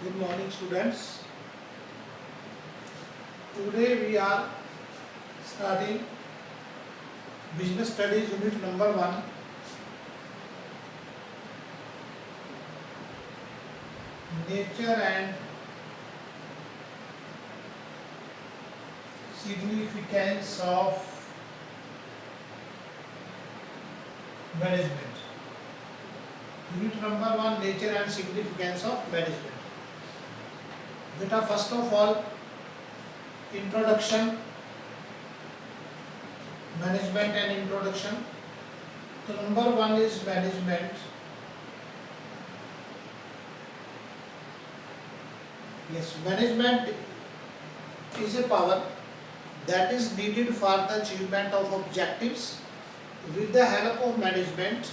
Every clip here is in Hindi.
Good morning, students. Today we are starting Business Studies Unit number 1. Nature and significance of management. Unit number 1, Nature and significance of management. Beta, first of all, introduction, management and introduction. So number 1 is management. Yes, management is a power that is needed for the achievement of objectives. With the help of management,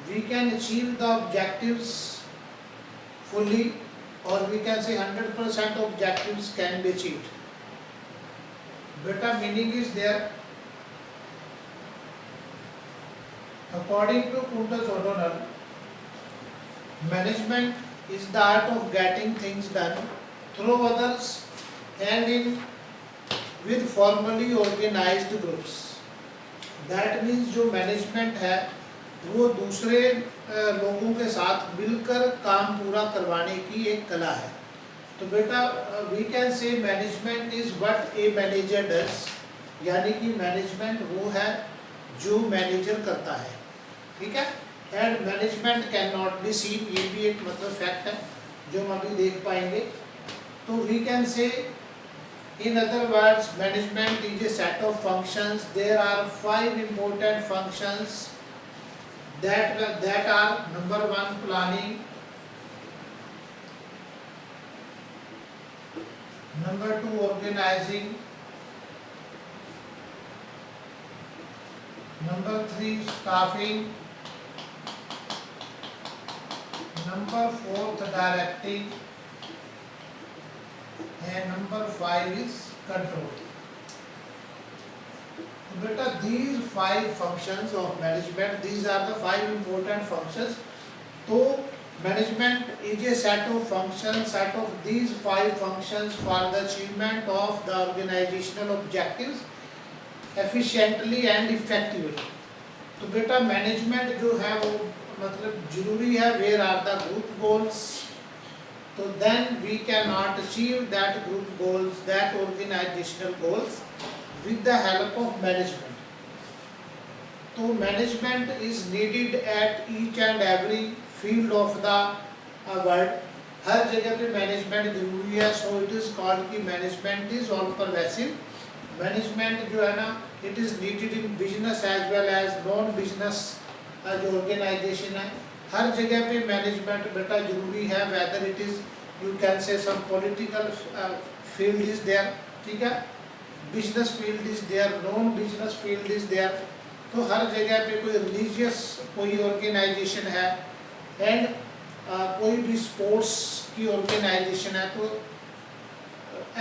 we can achieve the objectives fully, or we can say 100% objectives can be achieved. Beta, meaning is there. According to Kuntal O'Donnell, management is the art of getting things done through others and in with formally organized groups. That means जो मैनेजमेंट है वो दूसरे लोगों के साथ मिलकर काम पूरा करवाने की एक कला है. तो बेटा we can say management is what a manager does, यानी कि मैनेजमेंट वो है जो मैनेजर करता है. ठीक है. And management can not be scene, ये भी एक मतलब फैक्ट है जो हम अभी देख पाएंगे. तो we can say in other words management is a set of functions. There are 5 important functions that are number 1 planning, number 2 organizing, number 3 staffing, number 4 directing, and number 5 is control. Beta, these 5 functions of management, these are the 5 important functions. So management is a set of functions, set of these 5 functions for the achievement of the organizational objectives efficiently and effectively. तो बेटा मैनेजमेंट जो है वो मतलब जरूरी है. Where are the group goals. So then we cannot achieve that group goals, that organizational goals with the help of management. So management is needed at each and every field of the world. हर जगह पे मैनेजमेंट जरूरी है. So it is called कि management is all pervasive. Management जो है ना, it is needed in business as well as non-business जो organization है. हर जगह पे मैनेजमेंट बेटा जरूरी है. Whether it is you can say some political field is there. ठीक है. Business field is there, non business field is there. तो हर जगह पे कोई रिलीजियस कोई ऑर्गेनाइजेशन है एंड कोई भी स्पोर्ट्स की ऑर्गेनाइजेशन है. तो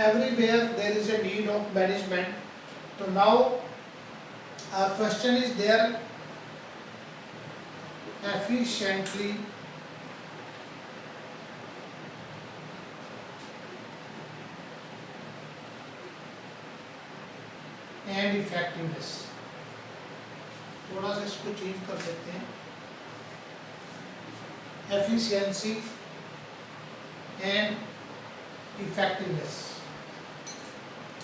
everywhere there is a need of management. तो now question is there, efficiently and effectiveness. थोड़ा सा इसको चेंज कर देते हैं. efficiency and effectiveness.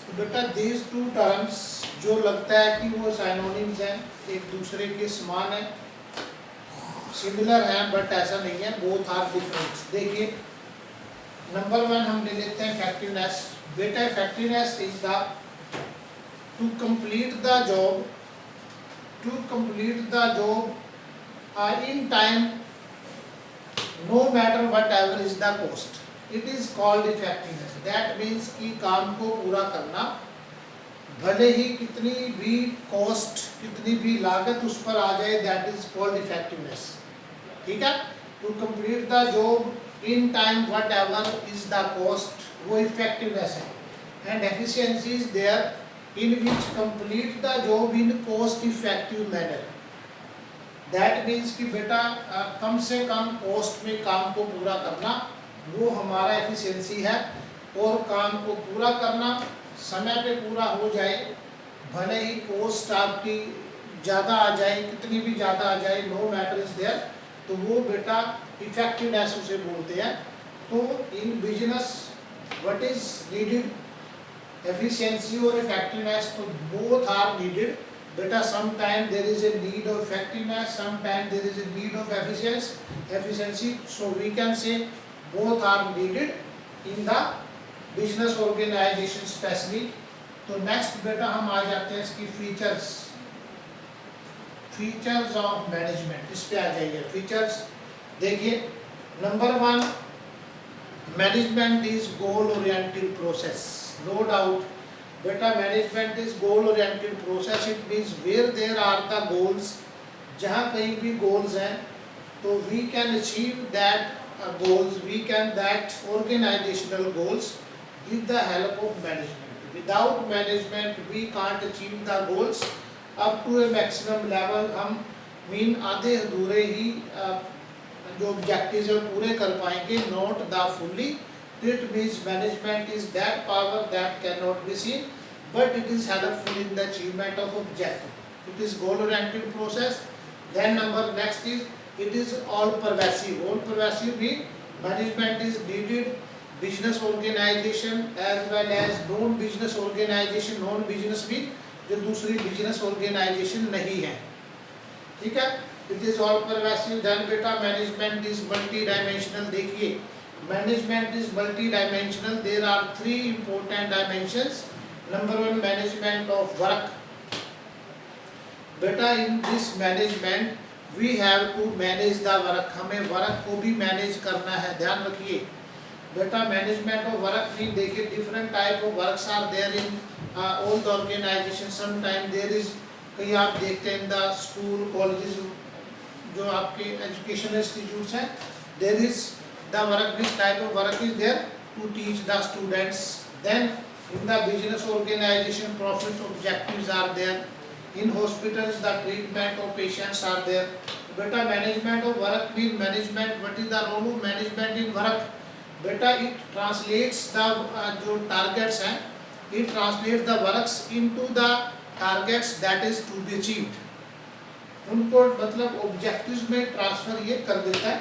तो बेटा these two terms जो लगता है कि वो सिनोनिम्स हैं, एक दूसरे के समान है, सिमिलर है, बट ऐसा नहीं है. Both are different. देखिए नंबर 1 हम ले लेते हैं इफेक्टिवनेस. बेटा effectiveness is the to complete the job in time no matter whatever is the cost. It is called effectiveness. That means कि काम को पूरा करना भले ही कितनी भी कॉस्ट, कितनी भी लागत उस पर आ जाए, दैट इज कॉल्ड इफेक्टिवनेस. ठीक है. To complete the job in time whatever is the cost, वो इफेक्टिवनेस है. And efficiency is there in which complete the job in cost effective manner. That means कि बेटा कम से कम कॉस्ट में काम को पूरा करना वो हमारा एफिशिएंसी है। और काम को पूरा करना, समय पे पूरा हो जाए, भले ही कॉस्ट आपकी ज़्यादा आ जाए, कितनी भी ज़्यादा आ जाए, नो मैटर इज देयर, तो वो बेटा इफेक्टिवनेस उसे बोलते हैं। तो in business what is needed, efficiency और इफेक्टिवनेस, तो बोथ आर नीडेड बेटा। Some time there is a need of effectiveness, some time there is a need of efficiency, so we can say both are needed in the business organisation specially. तो नेक्स्ट बेटा हम आ जाते हैं इसकी फीचर्स ऑफ मैनेजमेंट, इस पे आ जाइए। फीचर्स देखिए, number 1, management is goal oriented process. No doubt बेटा, management is goal oriented process. It means where there are the goals, जहाँ कहीं भी गोल्स हैं तो we can achieve that goals, we can that organizational goals with the help of management. Without management we can't achieve the goals up to a maximum level. हम मीन आधे अधूरे ही जो ऑब्जेक्टिव्स है पूरे कर पाएंगे, not the fully. It means management is that power that cannot be seen, but it is helpful in the achievement of objective. It is goal oriented process. Then number next is it is all pervasive. All pervasive means management is needed business organization as well as non business organization. Non business means जो दूसरी business organization नहीं है, ठीक है। It is all pervasive. Then बेटा management is multi dimensional. देखिए management is multi dimensional. There are 3 important dimensions. Number 1, management of work. बेटा in this management we have to manage the work. हमें वर्क को भी मैनेज करना है, ध्यान रखिए बेटा। मैनेजमेंट ऑफ वर्क भी देखिए, different type of works are there in all the organisation. Some time there is, कहीं आप देखते हैं इन द स्कूल कॉलेजेस, जो आपके एजुकेशनल इंस्टीट्यूट्स हैं, there is the work, this type of work is there to teach the students. Then in the business organisation profit objectives are there. In hospitals, the treatment of patients are there. Beta, management of work means management. What is the role of management in work? Beta, it translates the जो targets हैं, it translates the works into the targets that is to be achieved. उनको मतलब objectives में transfer ये कर देता है।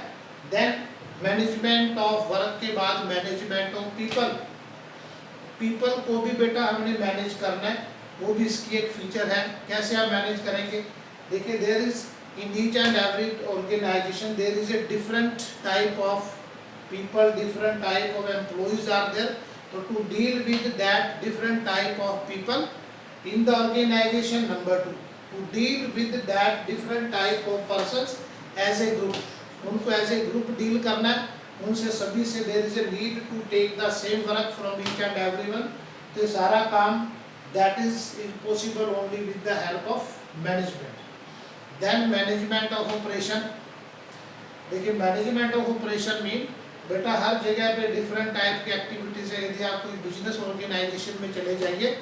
Then management of work के बाद management of people. People को भी बेटा हमने manage करना है, वो भी इसकी एक फीचर है। कैसे आप मैनेज करेंगे, देखिए there is in each and every organisation there is a different type of people, different type of employees are there. तो to deal with that different type of people in the organisation. Number 2, to deal with that different type of persons as a group, उनको एज ए ग्रुप डील करना है, उनसे सभी से there is a need to take the same work from each and everyone. तो ये सारा काम that is possible only with the help of management. Then management of operation. देखिए management of operation mean बेटा हर जगह पे different type की activities है। यदि आप कोई business organization में चले जाइए,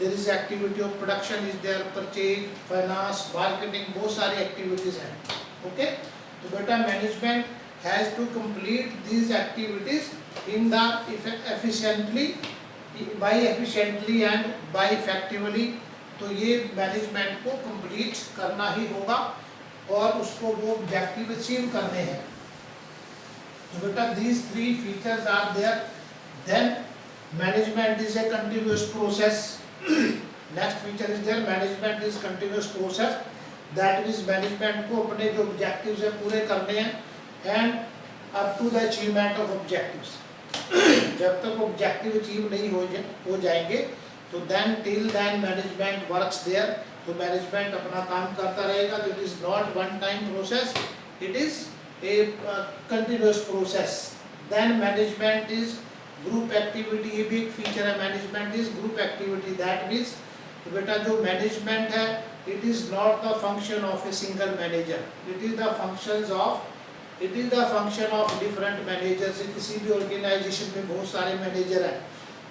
there is activity of production is there, purchase, finance, marketing, बहुत सारी activities हैं, okay? तो बेटा management has to complete these activities in the efficiently and by effectively। तो ये मैनेजमेंट को कंप्लीट करना ही होगा और उसको वो ऑब्जेक्टिव अचीव करने हैं। तो बेटा these 3 features are there. Then management is a continuous process. Next feature is there, management is continuous process. That means management को अपने जो objectives है पूरे करने हैं and up to the achievement of objectives. जब तक ऑब्जेक्टिव अचीव नहीं हो जाएंगे तो then till then management works there. तो मैनेजमेंट अपना काम करता रहेगा। तो it is not one time process, it is a continuous process. Then management is group activity, ये भी एक फीचर है। Management is group activity. That means तो बेटा जो मैनेजमेंट है it is not the function of a single manager, it is the functions of different managers. किसी भी ऑर्गेनाइजेशन में बहुत सारे मैनेजर हैं।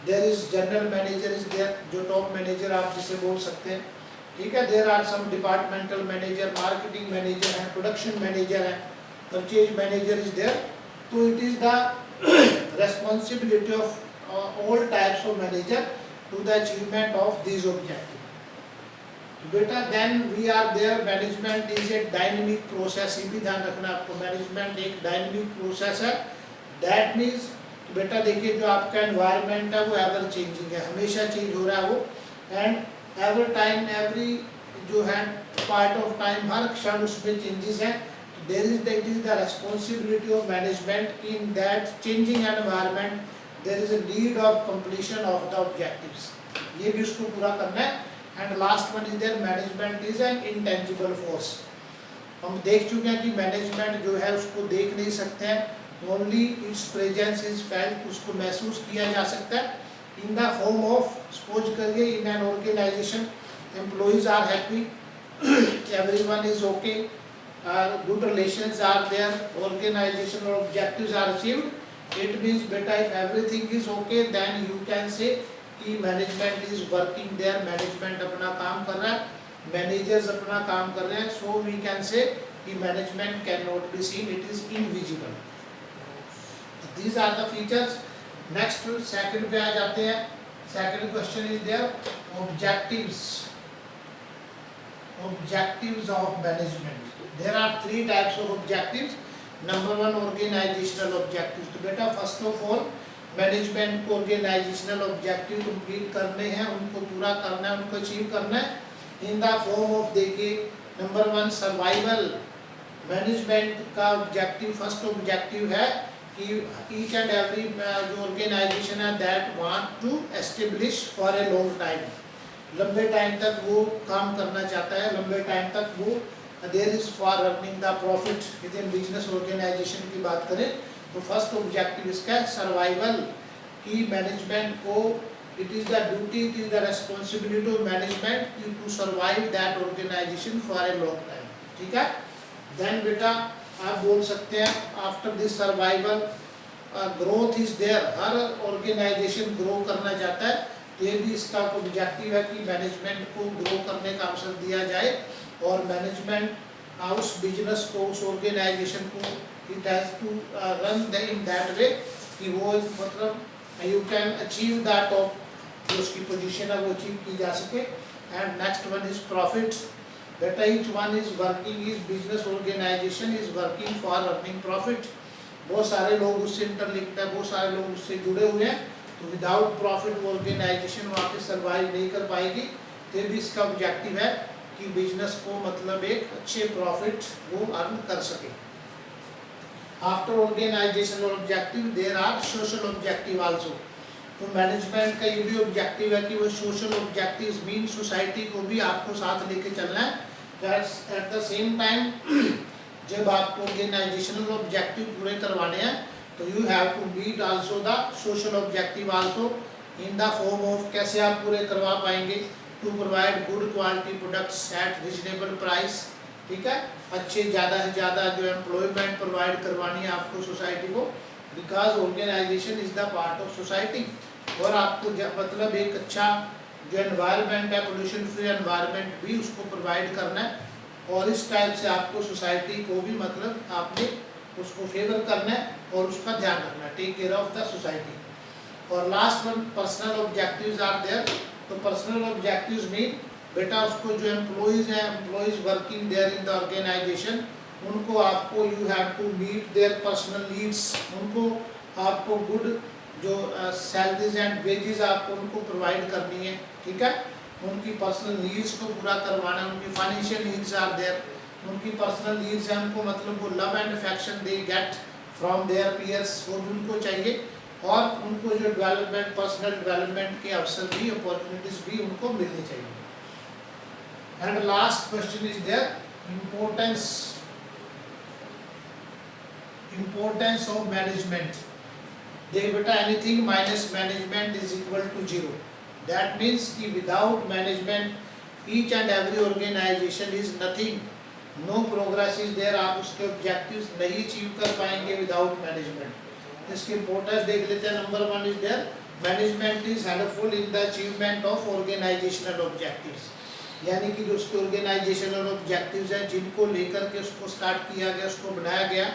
There is general manager is there, जो टॉप मैनेजर आप जिसे बोल सकते हैं, ठीक है। There are some departmental manager, marketing manager हैं, प्रोडक्शन मैनेजर हैं, परचेज मैनेजर इज देयर। तो it is the responsibility of all types of manager to the achievement of these objectives. बेटा then we are there, management is a dynamic process, ये भी ध्यान रखना आपको, मैनेजमेंट एक डायनेमिक प्रोसेस है। दैट मीन्स बेटा देखिए जो आपका एनवायरनमेंट है वो एवर चेंजिंग है, हमेशा चेंज हो रहा है वो, एंड एवरी टाइम एवरी जो है पार्ट ऑफ टाइम हर क्षण उसमें चेंजेस हैं। There is that is the responsibility of management in that changing environment there is a need of completion of the objectives, ये भी उसको पूरा करना है। And last one is there management is an intangible force. हम देख चुके हैं कि मैनेजमेंट जो है उसको देख नहीं सकते हैं, only its presence is felt, उसको महसूस किया जा सकता है in the form of, suppose करिए in an organisation employees are happy, everyone is okay, good relations are there, organisation objectives are achieved, it means बेटा if everything is okay then you can say कि management is working there, management अपना काम कर रहा है, मैनेजर्स अपना काम कर रहे हैं, सो वी कैन से कि management can not be seen, it is invisible. These are the features. Next second पे आ जाते हैं। Second question is there objectives, objectives of management. There are three types of objectives. Number one organisational objectives. तो बेटा फर्स्ट ऑफ ऑल मैनेजमेंट को ऑर्गेनाइजेशनल ऑब्जेक्टिव कंप्लीट करने हैं, उनको पूरा करना है, उनको अचीव करना है इन द फॉर्म ऑफ, देखिए नंबर वन सर्वाइवल। मैनेजमेंट का ऑब्जेक्टिव, फर्स्ट ऑब्जेक्टिव है कि ईच एंड एवरी जो ऑर्गेनाइजेशन है that want to establish for a long time, लंबे टाइम तक वो काम करना चाहता है, लंबे टाइम तक वो there is for earning the profit within business organisation की बात करें तो फर्स्ट ऑब्जेक्टिव इसका है सर्वाइवल, की मैनेजमेंट को it is the duty, it is the responsibility of management to survive that organisation for a long time, ठीक है। देन बेटा आप बोल सकते हैं after this survival growth is there, हर ऑर्गेनाइजेशन ग्रो करना चाहता है, ये भी इसका ऑब्जेक्टिव है कि मैनेजमेंट को ग्रो करने का अवसर दिया जाए और मैनेजमेंट उस बिजनेस को, उस ऑर्गेनाइजेशन को it has to run in that way कि वो मतलब you can achieve that of जो उसकी पोजीशन है वो अचीव की जा सके। And next one is profit. बेटा each one is working, is business organisation is working for earning profit. बहुत सारे लोग उससे इंटरलिंक्ड है, बहुत सारे लोग उससे जुड़े हुए हैं, तो विदाउट प्रॉफिट ऑर्गेनाइजेशन वहाँ पे सर्वाइव नहीं कर पाएगी। तो भी इसका ऑब्जेक्टिव है कि बिजनेस को मतलब एक अच्छे प्रॉफिट वो अर्न कर सके। After organisational objective there are social objective also. तो मैनेजमेंट का ये भी ऑब्जेक्टिव है कि वो सोशल ऑब्जेक्टिव्स मीन सोसाइटी को भी आपको साथ लेके चलना है। एट द सेम टाइम जब आपको ऑर्गेनाइजेशनल ऑब्जेक्टिव पूरे करवाने हैं तो you have to meet also the social objective also in the form of, कैसे आप पूरे करवा पाएंगे, to provide good quality products at reasonable price, ठीक है, अच्छे ज़्यादा से ज़्यादा जो एम्प्लॉयमेंट प्रोवाइड करवानी है आपको सोसाइटी को, because organisation is the part of society. और आपको मतलब एक अच्छा जो एनवायरनमेंट है, पोल्यूशन फ्री एनवायरनमेंट भी उसको प्रोवाइड करना है, और इस टाइप से आपको सोसाइटी को भी मतलब आपने उसको फेवर करना है और उसका ध्यान रखना है, take care of the society. और last one personal objectives are there. तो पर्सनल ऑब्जेक्टिव्स मीन बेटा उसको जो एम्प्लॉइज हैं, employees working there in the organisation, उनको आपको you have to meet their personal needs, उनको आपको गुड जो सैलरीज एंड वेजेस आपको उनको प्रोवाइड करनी है, ठीक है, उनकी पर्सनल नीड्स को पूरा करवाना है। उनकी फाइनेंशियल नीड्स आर देयर, उनकी पर्सनल नीड्स हैं, उनको मतलब वो love and affection they get from their peers, वो भी उनको चाहिए, और उनको जो डेवलपमेंट, पर्सनल डेवलपमेंट के अवसर भी, अपॉर्चुनिटीज भी उनको मिलनी चाहिए। And last question is there importance of management. देख बेटा anything minus management is equal to zero. That means कि without management each and every organisation is nothing, no progress is there, आप उसके ऑब्जेक्टिव्स नहीं अचीव कर पाएंगे विदाउट मैनेजमेंट। इसकी इंपॉर्टेंस देख लेते हैं। Number one is there management is helpful in the achievement of organisational objectives, यानी कि जो उसके ऑर्गेनाइजेशनल ऑब्जेक्टिव्स हैं जिनको लेकर के उसको स्टार्ट किया गया, उसको बनाया गया,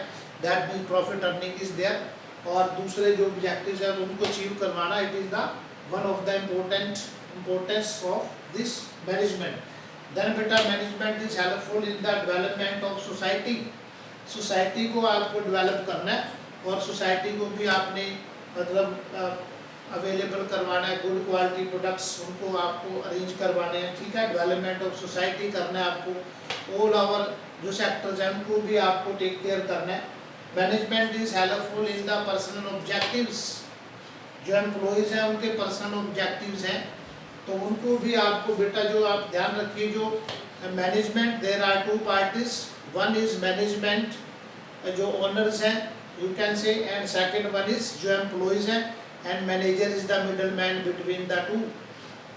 that means profit earning is there. और दूसरे जो ऑब्जेक्टिव्स हैं उनको अचीव करवाना, it is the one of the importance of this management. Then बेटा management is helpful in the development of society. Society को आपको डेवलप करना है और सोसाइटी को भी आपने मतलब अवेलेबल करवाना है, गुड क्वालिटी प्रोडक्ट्स उनको आपको अरेंज करवाने हैं, ठीक है। डेवलपमेंट ऑफ सोसाइटी करना है आपको, ऑल ओवर जो सेक्टर्स हैं उनको भी आपको टेक केयर करना है। Management is helpful in the personal objectives. जो एम्प्लॉयज़ हैं उनके पर्सनल ऑब्जेक्टिव्स हैं तो उनको भी आपको बेटा जो आप ध्यान रखिए, जो management there are two parties, one is management जो ओनर्स हैं you can say, and second one is जो एम्प्लॉयज़ हैं, and manager is the middle man between the two.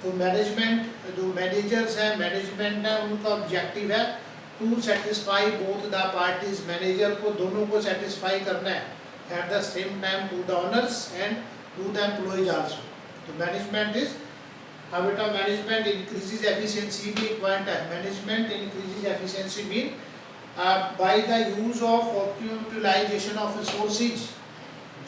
तो मैनेजमेंट जो मैनेजर्स हैं, मैनेजमेंट है, उनका ऑब्जेक्टिव है to satisfy both the parties. Manager को दोनों को सेटिस्फाई करना है at the same time to the owners and to the employees also. तो मैनेजमेंट इज, हाँ बेटा मैनेजमेंट इंक्रीजेज एफिशिएंसी भी एक पॉइंट है। Management increases efficiency mean by the use of optimisation of resources.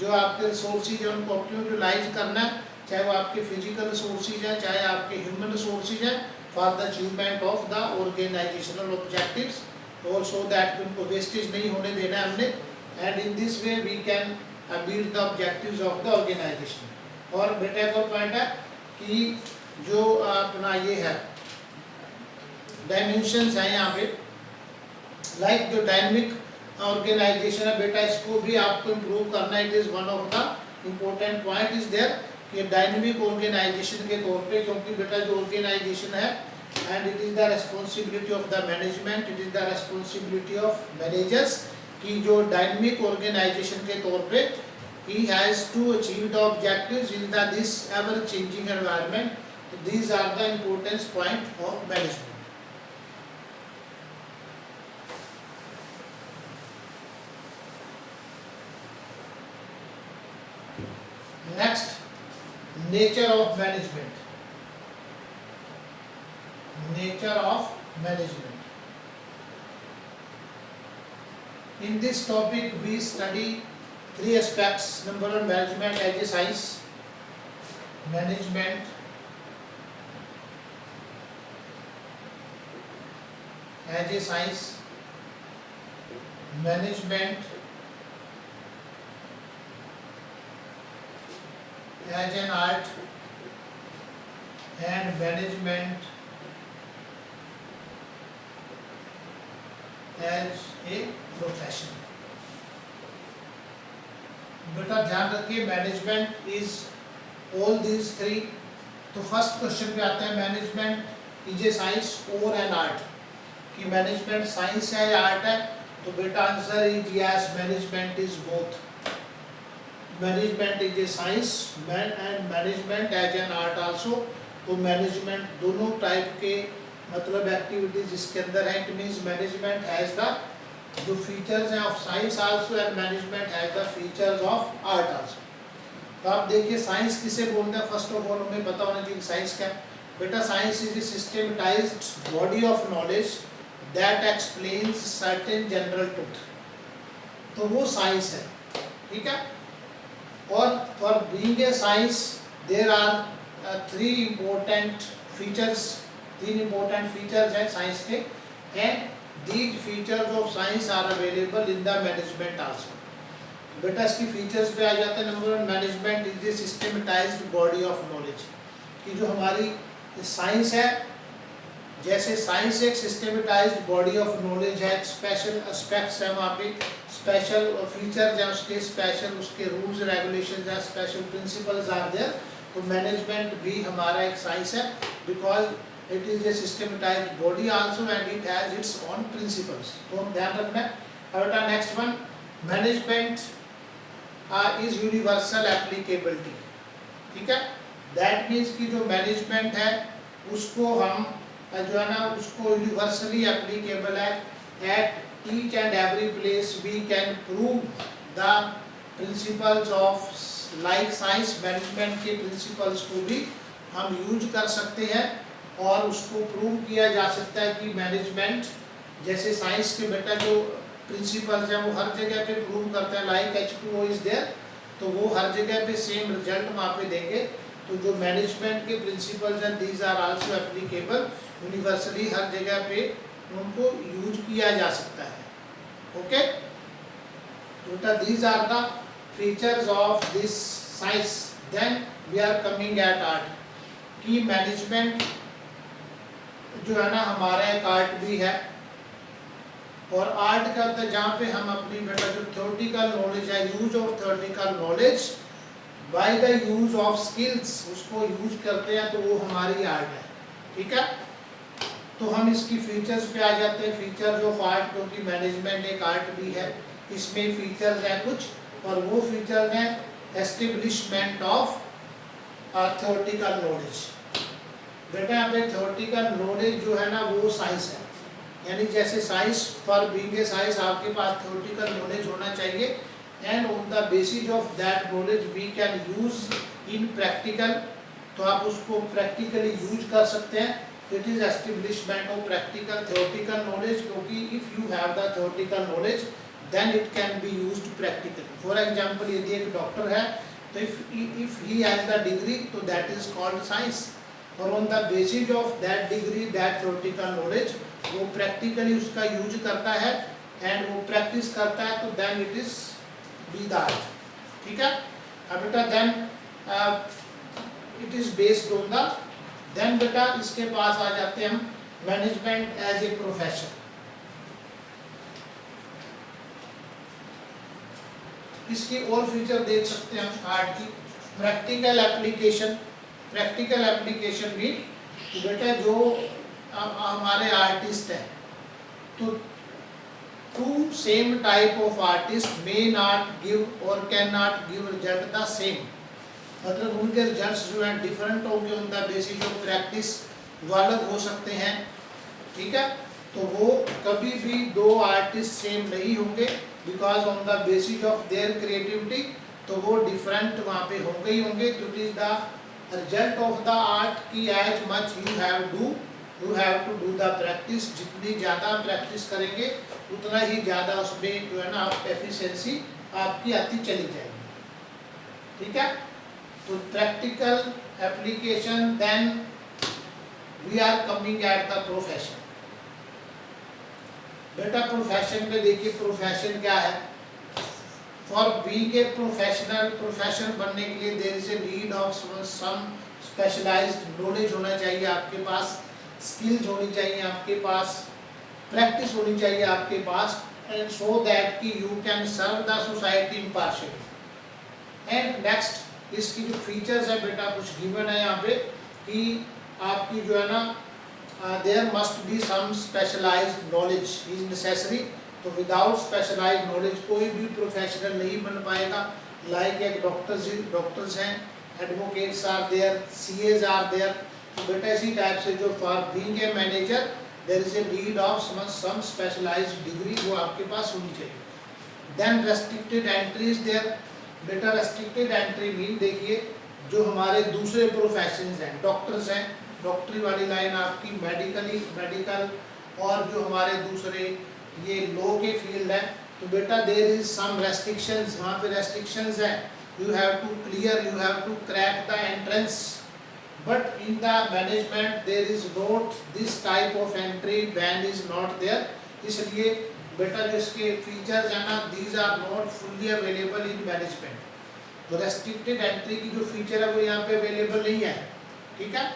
जो आपके रिसोर्सेज हैं उनको ऑप्टिमाइज करना है, चाहे वो आपके फिजिकल रिसोर्सेज हैं चाहे आपके ह्यूमन रिसोर्सेज हैं, for the achievement of the organisational objectives, और सो दैट उनको वेस्टेज नहीं होने देना है हमने, and in this way we can meet the objectives of the organisation. और बेटा एक और पॉइंट है कि जो अपना ये है डायमेंशंस हैं यहाँ पे, लाइक जो डायनेमिक ऑर्गेनाइजेशन है बेटा, इसको भी आपको इम्प्रूव करना है। It is one of the important point is there कि डायनेमिक ऑर्गेनाइजेशन के तौर पे, क्योंकि बेटा जो ऑर्गेनाइजेशन है and it is the responsibility of the management, it is the responsibility of managers कि जो डायनेमिक ऑर्गेनाइजेशन के तौर पे he has to achieve the objectives in the this ever changing environment. These are the importance point of management. Next, nature of management. Nature of management. In this topic we study three aspects. Number one, management as a science. Management as a science. Management as an art, and management as a profession. बेटा ध्यान रखिए, management is all these three. तो फर्स्ट क्वेश्चन पे आते हैं, मैनेजमेंट इज ए साइंस और एन आर्ट, कि मैनेजमेंट साइंस है या आर्ट है। तो बेटा answer is yes, management is both. Management is a science and management as an art also. तो मैनेजमेंट दोनों टाइप के मतलब एक्टिविटीज इसके अंदर है। It means management has the जो फीचर्स हैं of science also and management has the features of art also. तो आप देखिए साइंस किसे बोलते हैं, फर्स्ट ऑफ ऑल हमें पता होना चाहिए साइंस क्या है। बेटा science is a systematised body of knowledge that explains certain general truth. तो वो साइंस है, ठीक है। और for being a science there are three important features, तीन इम्पोर्टेंट फीचर्स हैं साइंस के, and these features of science are available in the management also. बेटा इसकी फीचर्स पे आ जाते हैं। Number one, management is a systematised body of knowledge, कि जो हमारी साइंस है, जैसे साइंस एक सिस्टमेटाइज्ड बॉडी ऑफ नॉलेज है, स्पेशल एस्पेक्ट्स हैं वहाँ पे, स्पेशल फीचर्स हैं उसके, स्पेशल उसके रूल्स रेगुलेशंस हैं, स्पेशल प्रिंसिपल्स आर देयर। तो मैनेजमेंट भी हमारा एक साइंस है, because it is a systematized body also and it has its own principles. तो ध्यान रखना है। और next one, management is universal applicability, ठीक है। दैट मीन्स कि जो मैनेजमेंट है उसको हम जो है ना उसको यूनिवर्सली एप्लीकेबल है। At each and every place we can prove the principles of, like science management के प्रिंसिपल्स को भी हम यूज कर सकते हैं और उसको प्रूव किया जा सकता है कि मैनेजमेंट जैसे साइंस के बेटा जो प्रिंसिपल्स हैं वो हर जगह पे प्रूव करते हैं। लाइक H2O इज देयर, तो वो हर जगह पे सेम रिजल्ट वहाँ पे देंगे। तो जो मैनेजमेंट के प्रिंसिपल्स हैं these are also applicable universally, हर जगह पे उनको यूज किया जा सकता है। ओके, तो these are the features of this science. Then we are coming at art की मैनेजमेंट जो है ना हमारा एक आर्ट भी है, और आर्ट का तो जहाँ पे हम अपनी बेटा जो थ्योरेटिकल नॉलेज है, use of theoretical knowledge by the use of skills, उसको यूज करते हैं, तो वो हमारी आर्ट है। ठीक है, तो हम इसकी फीचर्स पे आ जाते हैं। फीचर्स ऑफ आर्ट, क्योंकि मैनेजमेंट एक आर्ट भी है, इसमें फीचर्स हैं कुछ, और वो फीचर्स हैं एस्टेब्लिशमेंट ऑफ थ्योरेटिकल नॉलेज। बेटा यहाँ पे थ्योरेटिकल नॉलेज जो है ना वो साइंस है, यानी जैसे science, for being a science आपके पास थ्योरेटिकल नॉलेज होना चाहिए, and on the basis of that knowledge we can use in practical, तो आप उसको प्रैक्टिकली यूज कर सकते हैं। It is establishment of practical theoretical knowledge, क्योंकि if you have the theoretical knowledge then it can be used practically. For example यदि एक डॉक्टर है तो if he has the degree तो दैट इज कॉल्ड साइंस, और on the basis of that degree that theoretical knowledge वो प्रैक्टिकली उसका यूज करता है एंड वो प्रैक्टिस करता है, तो then it is be the art. ठीक है, अब बेटा then it is based on the, then बेटा इसके पास आ जाते हैं हम मैनेजमेंट एज ए प्रोफेशन। इसकी और फीचर देख सकते हैं हम आर्ट की। प्रैक्टिकल एप्लीकेशन, प्रैक्टिकल एप्लीकेशन भी बेटा जो हमारे आर्टिस्ट हैं, तो two same type of artist may not give और can not give result the same, मतलब उनके रिजल्ट्स जो हैं डिफरेंट होंगे on the basis of practice, वो अलग हो सकते हैं। ठीक है, तो वो कभी भी दो आर्टिस्ट सेम नहीं होंगे, because on the basis of their creativity, तो वो डिफरेंट वहाँ पे होंगे ही होंगे। तो it is the result of the art की as much you have to do the practice, जितनी ज़्यादा प्रैक्टिस करेंगे उतना ही ज़्यादा उसमें जो है ना आप एफिशिएंसी आपकी आती चली जाएगी। ठीक है, तो practical application, then we are coming at the profession. बेटा प्रोफेशन में देखिए, प्रोफेशन क्या है? For being a professional, profession बनने के लिए there is a need of some specialised knowledge होना चाहिए आपके पास, स्किल्स होनी चाहिए आपके पास, प्रैक्टिस होनी चाहिए आपके पास, एंड सो दैट कि you can serve the society impartially. And next इसकी जो फीचर्स है बेटा कुछ गिवन है यहाँ पे कि आपकी जो है ना there must be some specialised knowledge is necessary. तो विदाउट स्पेशलाइज्ड नॉलेज कोई भी प्रोफेशनल नहीं बन पाएगा। लाइक एक डॉक्टर्स हैं, advocates are there, CAs are there. तो बेटा इसी टाइप से जो for being a manager there is a need of some specialised degree, वो आपके पास होनी चाहिए। Then restricted entry is there. बेटा रेस्ट्रिक्टेड एंट्री मीन देखिए जो हमारे दूसरे प्रोफेशंस हैं, डॉक्टर्स हैं, डॉक्टरी वाली लाइन आपकी, मेडिकल, और जो हमारे दूसरे ये लॉ के फील्ड है, तो बेटा देयर इज सम रेस्ट्रिक्शंस, वहाँ पे रेस्ट्रिक्शंस है। You have to clear, you have to crack the entrance, but in the management there is not this type of entry, ban is not there. इसलिए बेटा जो इसके फीचर्स हैं ना, these are not fully available in management. तो रेस्ट्रिक्टेड एंट्री की जो फीचर है वो यहाँ पे अवेलेबल नहीं है। ठीक है,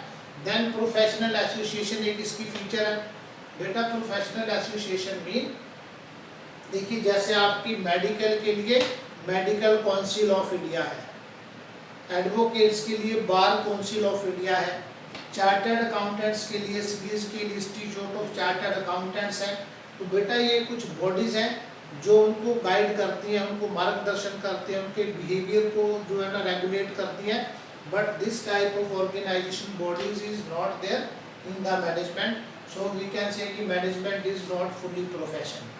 देन प्रोफेशनल एसोसिएशन एक इसकी फीचर है। बेटा प्रोफेशनल एसोसिएशन मीन देखिए जैसे आपकी मेडिकल के लिए मेडिकल काउंसिल ऑफ इंडिया है, एडवोकेट्स के लिए बार काउंसिल ऑफ इंडिया है, चार्टर्ड अकाउंटेंट्स के लिए सीरीज के लिए इंस्टीट्यूट ऑफ चार्टर्ड अकाउंटेंट्स है। तो बेटा ये कुछ बॉडीज़ हैं जो उनको गाइड करती हैं, उनको मार्गदर्शन करते हैं, उनके बिहेवियर को जो है ना रेगुलेट करती हैं। But this type of organisation bodies is not there in the management, so we can say कि management is not fully profession.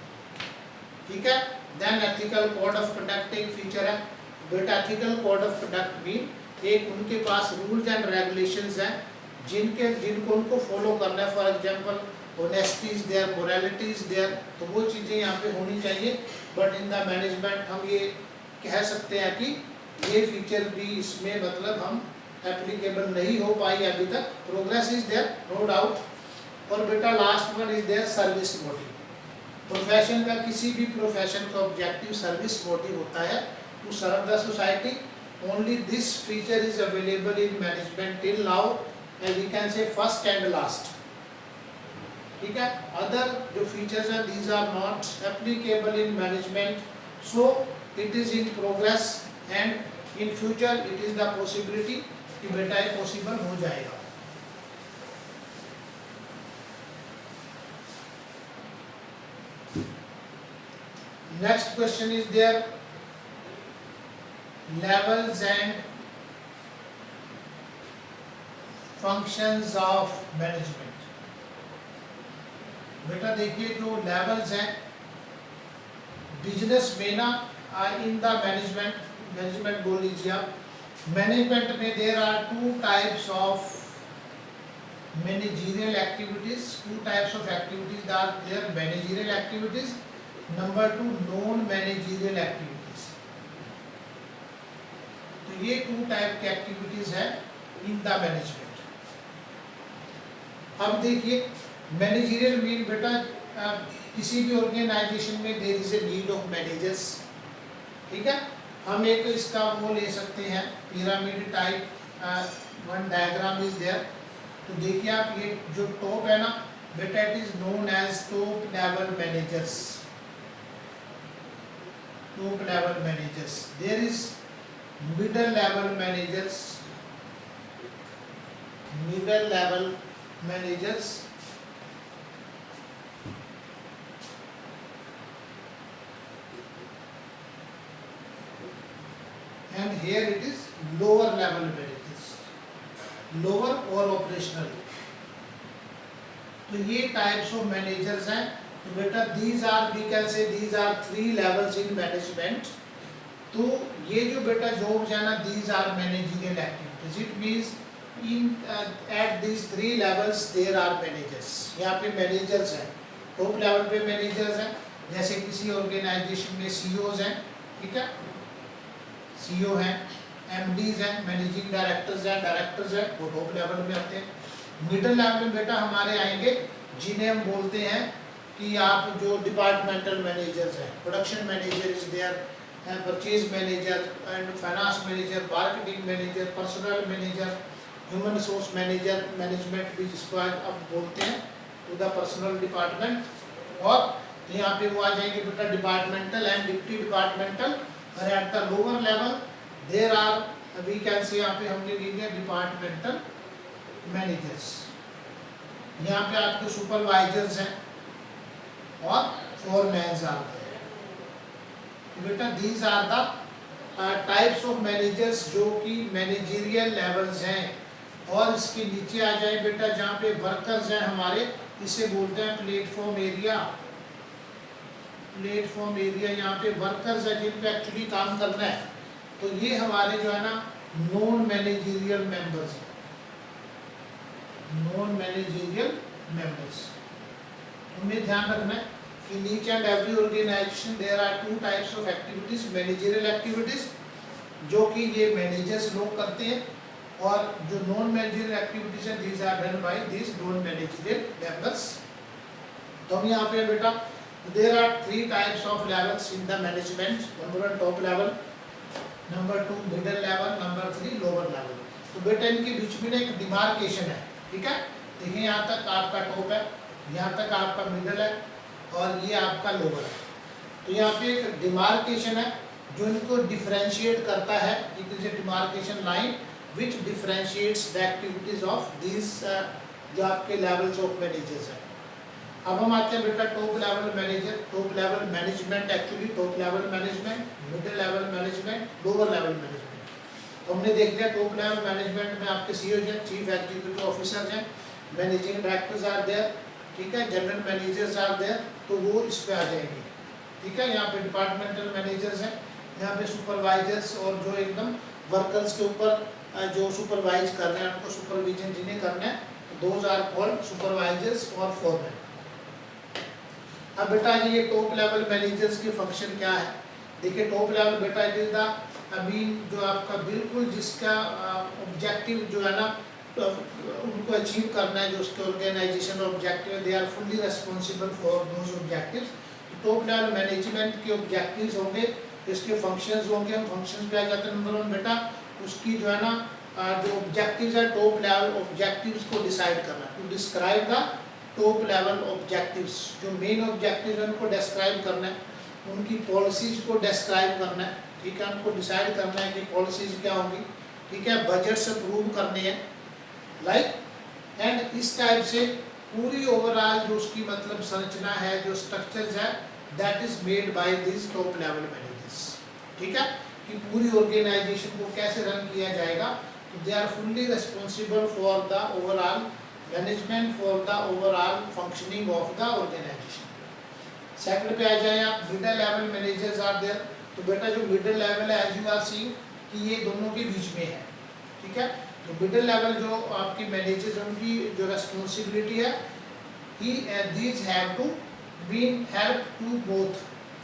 ठीक है, then ethical code of conduct एक फीचर है। बेटा ethical code of conduct mean एक उनके पास रूल्स एंड रेगुलेशंस हैं जिनको उनको फॉलो करना है। For example honesty is there, morality is there, तो वो चीज़ें यहाँ पे होनी चाहिए। बट इन द मैनेजमेंट हम ये कह सकते हैं कि ये फीचर भी इसमें मतलब हम एप्लीकेबल नहीं हो पाई अभी तक। Progress is there no doubt. और बेटा last one is there service motive. Profession का किसी भी प्रोफेशन का ऑब्जेक्टिव सर्विस मोटिव होता है to serve the society. Only this feature is available in management till now and we can say first and last. ठीक है, अदर जो फीचर्स हैं these are not applicable in management, so it is in progress and in future it is the possibility कि बेटा ये पॉसिबल हो जाएगा। Next question is there levels and functions of management। बेटा देखिए जो लेवल्स हैं बिजनेस में ना इन द मैनेजमेंट बोल लीजिए आप। मैनेजमेंट में there are two types of managerial activities. Two types of activities are there, managerial activities, number 2 non managerial activities. तो ये टू टाइप की एक्टिविटीज है इन द मैनेजमेंट। अब देखिए मैनेजरियल मीन बेटा किसी भी ऑर्गेनाइजेशन में there is a need of managers. ठीक है, हम एक इसका वो ले सकते हैं pyramid type one diagram is there. तो देखिए आप ये जो टॉप है ना बेटा it is known as top level managers. Top level managers, there is middle level managers, middle level managers, and here it is lower level managers, lower or operational। तो ये types of managers हैं। तो बेटा these are we can say these are 3 levels in management। तो ये जो बेटा जॉब्स है ना these are managerial activities. It means in at these 3 levels there are managers. यहाँ पे मैनेजर्स हैं, टॉप लेवल पे मैनेजर्स हैं, जैसे किसी ऑर्गेनाइजेशन में सीईओज हैं। ठीक है, सीईओ हैं, एमडीज हैं, मैनेजिंग डायरेक्टर्स हैं, डायरेक्टर्स हैं, वो टॉप लेवल में आते हैं। मिडिल लेवल में बेटा हमारे आएंगे जिन्हें हम बोलते हैं कि आप जो डिपार्टमेंटल मैनेजर्स हैं। Production manager is there, purchase manager and finance manager, marketing manager, personnel manager, human resource manager, management भी जिसको आज अब बोलते हैं टू द पर्सनल डिपार्टमेंट। और यहाँ पे वो आ जाएंगे बेटा डिपार्टमेंटल एंड डिप्टी डिपार्टमेंटल। और at the lower level there are we can say यहाँ पे हमने लिया डिपार्टमेंटल मैनेजर्स। यहाँ पे आपके सुपरवाइजर्स हैं और फोरमैन्स आते हैं। बेटा these are the types of managers जो कि मैनेजरियल लेवल्स हैं। और इसके नीचे आ जाए बेटा जहाँ पे वर्कर्स हैं हमारे, इसे बोलते हैं प्लेटफॉर्म एरिया। प्लेटफॉर्म एरिया यहाँ पे वर्कर्स हैं जिन पे एक्चुअली काम करना है। तो ये हमारे जो है ना नॉन मैनेजरियल मेंबर्स हैं, नॉन मैनेजरियल मेंबर्स। हमें ध्यान रखना है कि each and every organization there are 2 types of activities, managerial activities जो कि ये मैनेजर्स लोग करते हैं, और जो नॉन मैनेजरियल एक्टिविटीज हैं these are done by these non managerial members। तो हम यहाँ पे बेटा there are 3 types of levels in the management। number 1 top level, number 2 middle level, number 3 lower level। तो बेटा इनके बीच में ना एक डिमार्केशन है। ठीक है, देखिए यहाँ तक आपका टॉप है, यहाँ तक आपका मिडल है और ये आपका लोअर है। तो यहाँ पे एक डिमार्केशन है जो इनको डिफरेंशिएट करता है। It is A demarcation line which differentiates the activities of this जो आपके लेवल्स ऑफ मैनेजर्स हैं। अब हम आते हैं बेटा top level manager, top level management, actually top level management, middle level management, lower level management. तो हमने देख लिया टॉप लेवल मैनेजमेंट में आपके सीईओ हैं, चीफ एग्जीक्यूटिव ऑफिसर्स हैं, मैनेजिंग डायरेक्टर्स आर देयर। ठीक है, जनरल मैनेजर्स आर देयर, तो वो इस पे आ जाएंगे। ठीक है, यहाँ पे डिपार्टमेंटल मैनेजर्स हैं, यहाँ पे सुपरवाइजर्स और जो एकदम वर्कर्स के ऊपर जो सुपरवाइज कर रहे हैं, उनको सुपरविजन जिन्हें करना है, दोज आर कॉल्ड सुपरवाइजर्स और फोरमैन। अब बेटा ये टॉप लेवल मैनेजर्स के फंक्शन क्या है? देखिए टॉप लेवल बेटा इट इज द अभी जो आपका बिल्कुल जिसका ऑब्जेक्टिव जो है ना उनको अचीव करना है, जो उसके organisation objective they are fully responsible for those objectives. Top level management के ऑब्जेक्टिव्स होंगे, इसके फंक्शंस होंगे। हम फंक्शंस पे आ जाते हैं नंबर 1 बेटा, उसकी जो है ना जो ऑब्जेक्टिव्स है टॉप लेवल ऑब्जेक्टिव्स को डिसाइड करना, to describe the top level objectives. जो मेन ऑब्जेक्टिव है उनको डिस्क्राइब करना है, उनकी पॉलिसीज को डिस्क्राइब करना है, ठीक है, उनको डिसाइड करना है कि पॉलिसीज क्या होंगी, ठीक है, बजट्स अप्रूव करने हैं लाइक एंड इस टाइप से पूरी ओवरऑल जो उसकी मतलब संरचना है, जो स्ट्रक्चर्स है, that is made by this top level managers, ठीक है, कि पूरी ऑर्गेनाइजेशन को कैसे रन किया जाएगा। तो they are fully responsible for the overall management, for the overall functioning of the organisation. Second पे आ जाए आप, middle level managers are there. तो बेटा जो मिडिल लेवल है एज यू आर सीइंग कि ये दोनों के बीच में है, ठीक है। तो मिडिल लेवल जो आपकी मैनेजर्स उनकी जो रेस्पॉन्सिबिलिटी है, he these have to be help to both,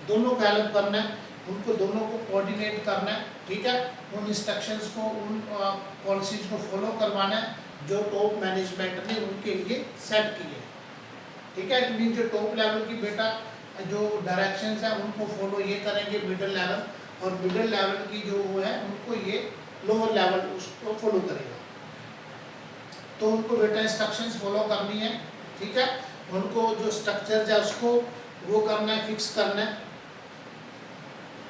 दोनों को हेल्प करना है, उनको दोनों को कोऑर्डिनेट करना है, ठीक है, उन इंस्ट्रक्शंस को, उन पॉलिसीज को फॉलो करवाना है जो टॉप मैनेजमेंट ने उनके लिए सेट की है, ठीक है। इट मीन जो टॉप लेवल की बेटा जो डायरेक्शंस है उनको फॉलो ये करेंगे मिडिल लेवल, और मिडिल लेवल की जो वो है उनको ये लोअर लेवल उसको फॉलो करेगा। तो उनको बेटा इंस्ट्रक्शंस फॉलो करनी है, ठीक है, उनको जो स्ट्रक्चर है उसको वो करना है, फिक्स करना है।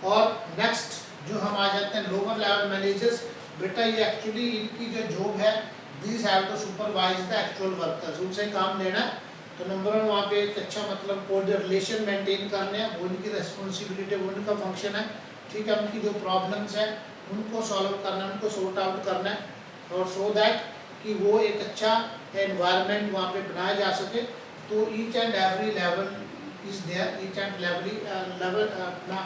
और नेक्स्ट जो हम आ जाते हैं लोअर लेवल मैनेजर्स, बेटा ये एक्चुअली इनकी जो जॉब है, this have to supervise the actual workers, उनसे काम लेना है। तो नंबर 1 वहाँ पे एक अच्छा मतलब कोऑर्डिनेट रिलेशन मेंटेन करने हैं, वो उनकी रिस्पॉन्सिबिलिटी, वो उनका फंक्शन है, ठीक है। उनकी जो प्रॉब्लम्स हैं उनको सॉल्व करना है, उनको सॉर्ट आउट करना है, और सो दैट कि वो एक अच्छा एनवायरनमेंट वहाँ पे बनाया जा सके। तो each and every level is there, each and level अपना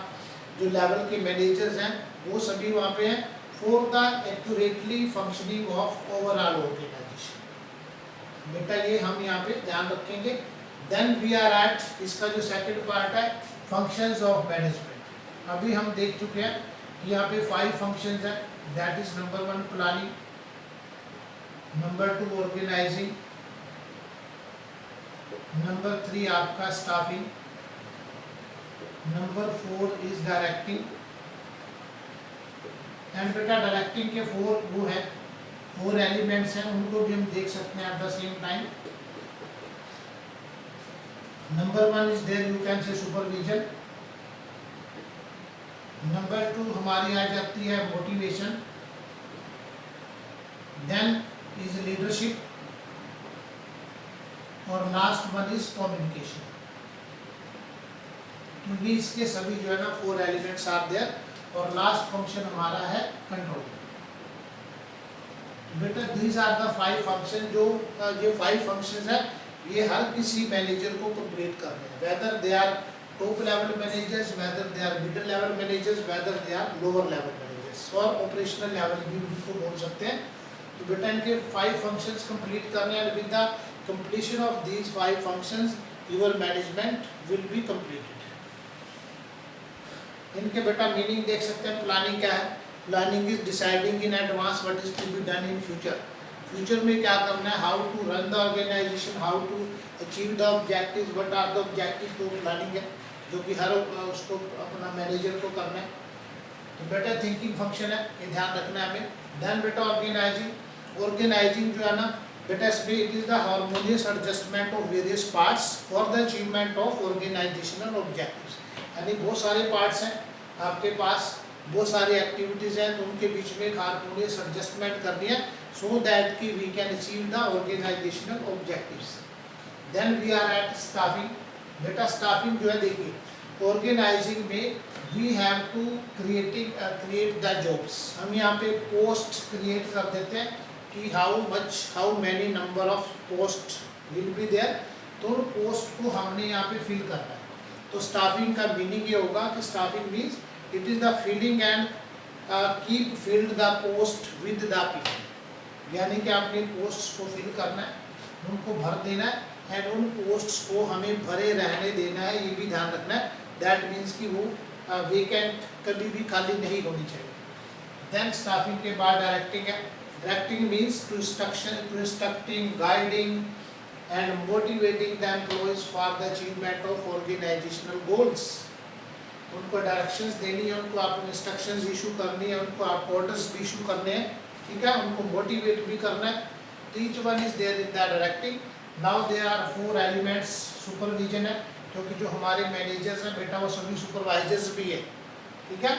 जो लेवल के मैनेजर्स हैं वो सभी वहाँ पे हैं for the accurately functioning of overall organisation. बेटा ये हम यहाँ पे ध्यान रखेंगे। देन वी आर एट इसका जो सेकंड पार्ट है फंक्शंस ऑफ मैनेजमेंट। अभी हम देख चुके हैं कि यहाँ पे 5 फंक्शंस हैं, that is number 1 planning, number 2 organising, number 3 आपका staffing, number 4 is directing. And बेटा डायरेक्टिंग के 4 वो है 4 एलिमेंट्स हैं, उनको भी हम देख सकते हैं at the same time. Number 1 is there you can say supervision, number 2 हमारी आ जाती है मोटिवेशन, देन इज लीडरशिप, और लास्ट 1 इज कम्युनिकेशन। क्योंकि इसके सभी जो है ना 4 एलिमेंट्स आर देयर, और लास्ट फंक्शन हमारा है कंट्रोल। बेटा दीज आर द 5 फंक्शन, जो ये 5 फंक्शंस है ये हर किसी मैनेजर को कंप्लीट करने हैं, whether they are top level managers, whether they are middle level managers, whether they are lower level managers, और ऑपरेशनल लेवल भी उनको बोल सकते हैं। तो बेटा इनके 5 फंक्शंस कंप्लीट करने हैं, with the completion of these 5 functions your management will be completed. इनके बेटा मीनिंग देख सकते हैं। प्लानिंग क्या है? Planning is deciding in advance what is to be done in future, future में क्या करना है, how to run the organisation, how to achieve the objectives, what are the objective. तो प्लानिंग है जो कि हर उसको अपना मैनेजर को करना है। तो बेटा थिंकिंग फंक्शन है, ये ध्यान रखना है हमें। देन बेटा ऑर्गेनाइजिंग, ऑर्गेनाइजिंग जो है ना बेटा इसमें it is the harmonious adjustment of various parts for the achievement of organisational objectives. यानी बहुत सारे पार्ट्स हैं आपके पास, बहुत सारी एक्टिविटीज़ हैं, तो उनके बीच में एक हार्मोनियस एडजस्टमेंट करनी है सो दैट कि we can achieve the organisational objectives. Then we are at staffing. बेटा स्टाफिंग जो है देखिए ऑर्गेनाइजिंग में we have to create the jobs. हम यहाँ पे पोस्ट क्रिएट कर देते हैं कि how many number of post will be there, तो पोस्ट को हमने यहाँ पे फिल करना है। तो स्टाफिंग का मीनिंग ये होगा कि staffing means it is the filling and keep filled the post with the people, यानी कि आपने पोस्ट को फिल करना है, उनको भर देना है एंड उन पोस्ट्स को हमें भरे रहने देना है, ये भी ध्यान रखना है। दैट मीन्स कि वो वेकेंट, कभी भी खाली नहीं होनी चाहिए। देन स्टाफिंग के बाद डायरेक्टिंग है। Directing means to instructing, guiding and motivating the employees for the achievement of organisational goals. उनको डायरेक्शंस देनी है, उनको आप इंस्ट्रक्शंस इशू करनी है, उनको आप ऑर्डर्स भी इशू करने हैं, ठीक है, उनको मोटिवेट भी करना है। Each one is there in the directing. Now there are 4 elements. Supervision है, क्योंकि जो हमारे मैनेजर्स हैं बेटा वो सभी सुपरवाइजर्स भी है, ठीक है,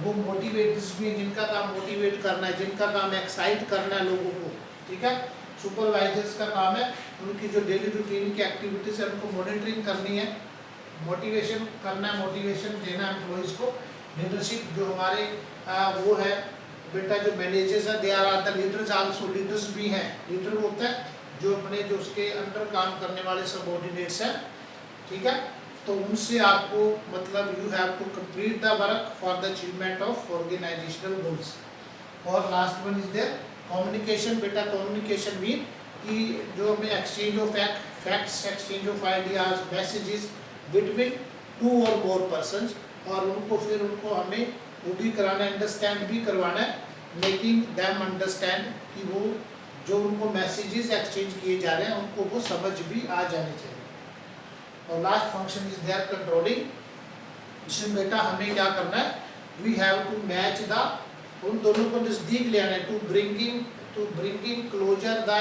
वो मोटिवेटर्स भी हैं, जिनका काम मोटिवेट करना है, जिनका काम एक्साइट करना है लोगों को, ठीक है। सुपरवाइजर्स का काम है उनकी जो डेली रूटीन की एक्टिविटीज है उनको मॉनिटरिंग करनी है, मोटिवेशन करना है, मोटिवेशन देना है एम्प्लॉइज़ को। लीडरशिप जो हमारे वो है बेटा जो मैनेजर्स हैं they are the leaders also, leaders भी हैं। लीडर होता है जो अपने जो उसके अंडर काम करने वाले सबऑर्डिनेट्स हैं, ठीक है, तो उनसे आपको मतलब you have to complete the work for the achievement of organisational goals. और last one is there communication. बेटा कम्युनिकेशन मीन कि जो हमें exchange of facts, exchange of ideas, messages between 2 और मोर पर्सन्स, और उनको फिर उनको हमें वो भी कराना है, अंडरस्टैंड भी करवाना है, मेकिंग देम अंडरस्टैंड कि वो जो उनको मैसेजेस एक्सचेंज किए जा रहे हैं उनको वो समझ भी आ जाने चाहिए। और last function is there controlling. इसमें बेटा हमें क्या करना है, we have to match the, उन दोनों को नज़दीक ले आना है, to bringing closer the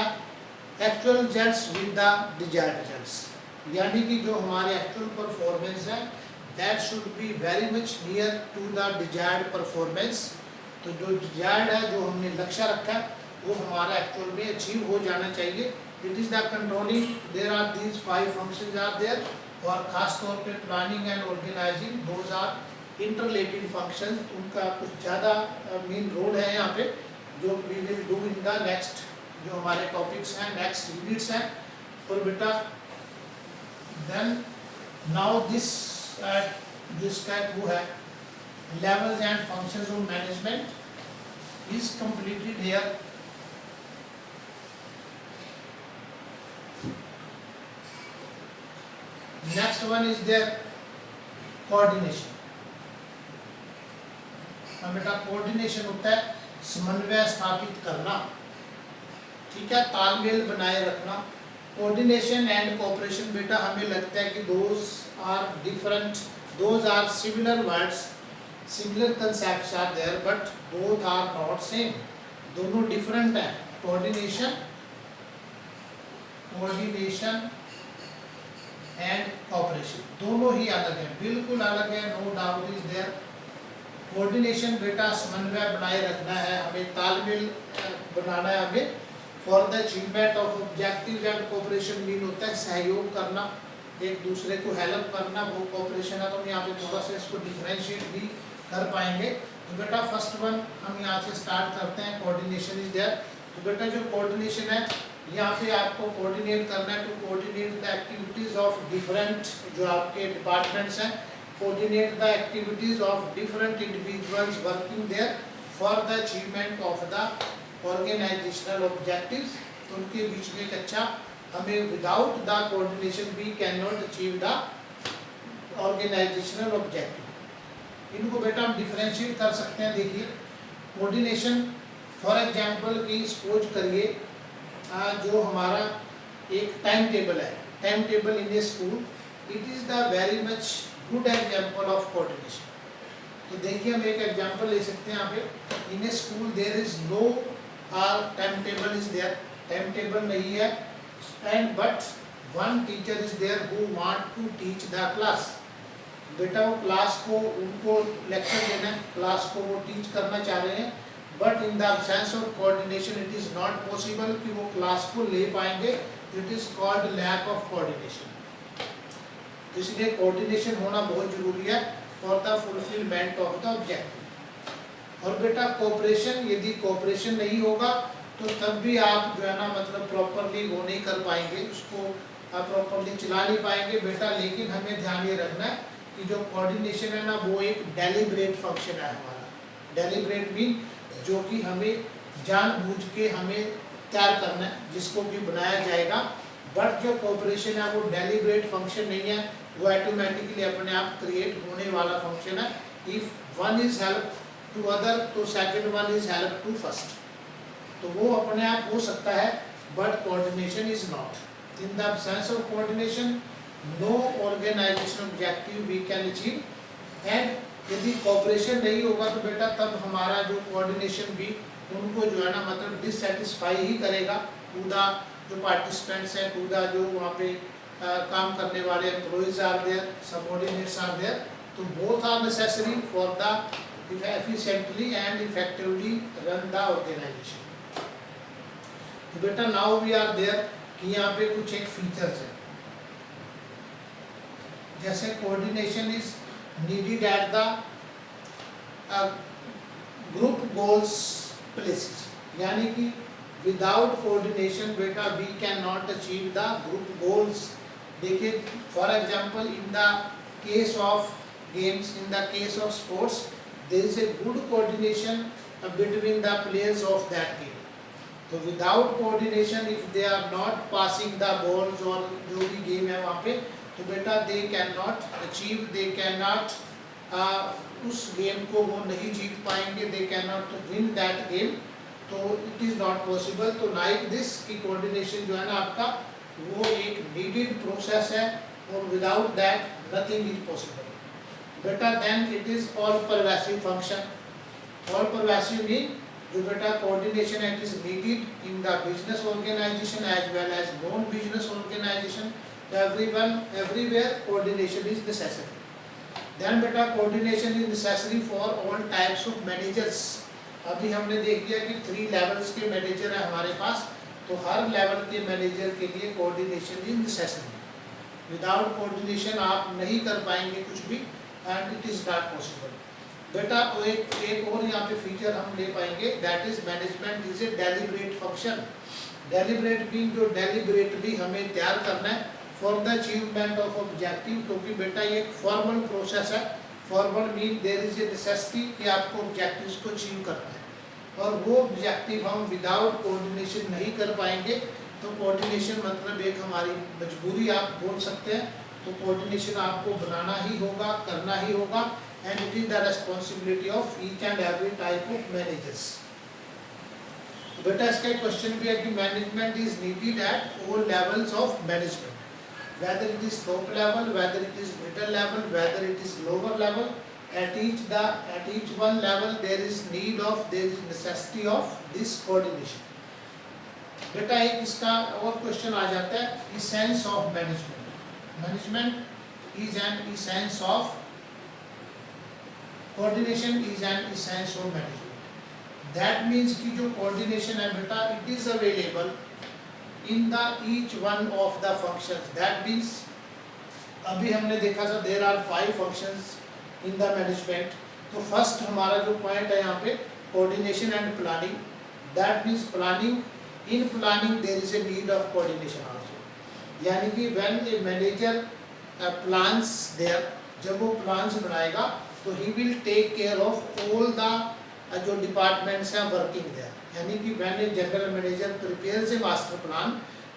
actual results with the desired results. यानी कि जो हमारे एक्चुअल परफॉर्मेंस है that should be very much near to the desired performance. तो जो डिजायर्ड है, जो हमने लक्ष्य रखा है वो हमारा एक्चुअल में अचीव हो जाना चाहिए। It is the controlling, there are these 5 functions are there. और ख़ास तौर पे planning and organising, those are interrelated functions, उनका कुछ ज़्यादा मेन रोल है यहाँ पे, जो we will do in the next जो हमारे टॉपिक्स हैं, नेक्स्ट यूनिट्स हैं। और बेटा देन नाउ दिस जिसका वो है levels and functions of management is completed here. Next one is there coordination. अब बेटा कोऑर्डिनेशन होता है समन्वय स्थापित करना, ठीक है, तालमेल बनाए रखना। कोऑर्डिनेशन एंड कोऑपरेशन बेटा हमें लगता है कि those are different, those are similar words, similar concepts are there but both are not same. दोनों डिफरेंट हैं। कोऑर्डिनेशन एंड कोऑपरेशन दोनों ही अलग है, बिल्कुल अलग है, no doubt is there. Coordination बेटा समन्वय बनाए रखना है, हमें तालमेल बनाना है हमें for the achievement of objective. And cooperation mean होता है सहयोग करना, एक दूसरे को हेल्प करना, वो कोऑपरेशन है। तो हम यहाँ पे थोड़ा सा इसको डिफरेंशिएट भी कर पाएंगे। तो बेटा फर्स्ट वन हम यहाँ से स्टार्ट करते हैं, कोऑर्डिनेशन इज देयर। तो बेटा जो कोऑर्डिनेशन है यहाँ पे आपको कोऑर्डिनेट करना है, to coordinate the activities of different जो आपके डिपार्टमेंट्स हैं, coordinate the activities of different individuals working there for the achievement of the organisational objectives. तो उनके बीच में एक अच्छा, हमें without the coordination we can not achieve the organisational objective. इनको बेटा हम डिफरेंशिएट कर सकते हैं। देखिए कोऑर्डिनेशन फॉर एग्जांपल की सपोज करिए जो हमारा एक टाइम टेबल है, time table in a school, it is the very much good example of coordination. तो देखिए हम एक एग्जांपल ले सकते हैं यहाँ पे, in a school there is no time table is there, time table नहीं है, and but one teacher is there who want to teach the class. बेटा वो क्लास को, उनको लेक्चर देना है, क्लास को वो टीच करना चाह रहे हैं, but in the absence of coordination it is not possible कि वो क्लास को ले पाएंगे। It is called lack of coordination. इसलिए कोऑर्डिनेशन होना बहुत जरूरी है for the fulfilment of the objective. और बेटा कोऑपरेशन, यदि कोऑपरेशन नहीं होगा तो तब भी आप जो है ना मतलब प्रॉपरली वो नहीं कर पाएंगे, उसको आप प्रॉपरली चला नहीं पाएंगे बेटा। लेकिन हमें ध्यान ये रखना है कि जो कोऑर्डिनेशन है ना वो एक डेलिब्रेट फंक्शन है हमारा। डेलिब्रेट मीन जो कि हमें जानबूझ के हमें तैयार करना है, जिसको कि बनाया जाएगा। बट जो कोऑपरेशन है वो डेलिब्रेट फंक्शन नहीं है, वो ऑटोमेटिकली अपने आप क्रिएट होने वाला फंक्शन है। If one is help to other तो second one is help to first, तो वो अपने आप हो सकता है, but coordination is not. In the absence of coordination no organisation objective we can achieve, and यदि कोऑपरेशन नहीं होगा तो बेटा तब हमारा जो कोऑर्डिनेशन भी उनको जो है ना मतलब डिससेटिस्फाई ही करेगा, टू द जो पार्टिसिपेंट्स हैं, टू द जो वहाँ पे काम करने वाले employees are there, subordinates are there, तो both are necessary for the efficiently and effectively run the organisation. तो बेटा नाउ वी आर देयर कि यहाँ पे कुछ एक फीचर्स है, जैसे coordination is needed at the group goals places, यानी कि विदाउट कोऑर्डिनेशन बेटा we can not achieve the group goals. देखिए for example in the case of games, in the case of sports there is a good coordination between the players of that game. तो without coordination if they are not passing the balls और जो भी गेम है वहाँ पे, तो बेटा they can not achieve, they can not उस गेम को वो नहीं जीत पाएंगे, दे can not win that game, तो इट इज़ नॉट पॉसिबल। तो लाइक दिस की कोऑर्डिनेशन जो है ना आपका वो एक नीडेड प्रोसेस है, और without that nothing is possible. बेटा then it is all pervasive function. All pervasive mean जो बेटा कोऑर्डिनेशन है it is needed in the business organisation as well as non business organisation, everywhere coordination is necessary. Then बेटा coordination is necessary for all types of managers। अभी हमने देख लिया कि 3 levels के मैनेजर हैं हमारे पास, तो हर लेवल के मैनेजर के लिए coordination is necessary. Without coordination आप नहीं कर पाएंगे कुछ भी, and it is not possible. बेटा एक और यहाँ पे फीचर हम ले पाएंगे, that is management is a deliberate function. Deliberate mean जो डेलिब्रेटली हमें तैयार करना है for the achievement of objective, क्योंकि बेटा ये एक फॉर्मल प्रोसेस है। Formal mean there is a necessity कि आपको ऑब्जेक्टिव्स को अचीव करना है, और वो ऑब्जेक्टिव हम विदाउट कोऑर्डिनेशन नहीं कर पाएंगे। तो कोऑर्डिनेशन मतलब एक हमारी मजबूरी आप बोल सकते हैं। तो कोऑर्डिनेशन आपको बनाना ही होगा, करना ही होगा, and it is the responsibility of each and every type of managers. बेटा इसका क्वेश्चन भी है कि management is needed at all levels of management, whether it is top level, whether it is middle level, whether it is lower level, at each one level there is necessity of this coordination। बेटा एक इसका और क्वेश्चन आ जाता है, essence of management। Management is an essence of coordination is an essence of management। That means कि जो coordination है बेटा it is available in the each one of the functions। That means अभी हमने देखा था there are 5 functions in the management। तो फर्स्ट हमारा जो पॉइंट है यहाँ पे coordination and planning। That means planning, in planning there is a need of coordination also। यानी कि when a manager plans there, जब वो plans बनाएगा तो he will take care of all the जो डिपार्टमेंट्स हैं वर्किंग देयर। यानी कि when a general manager prepares a master plan,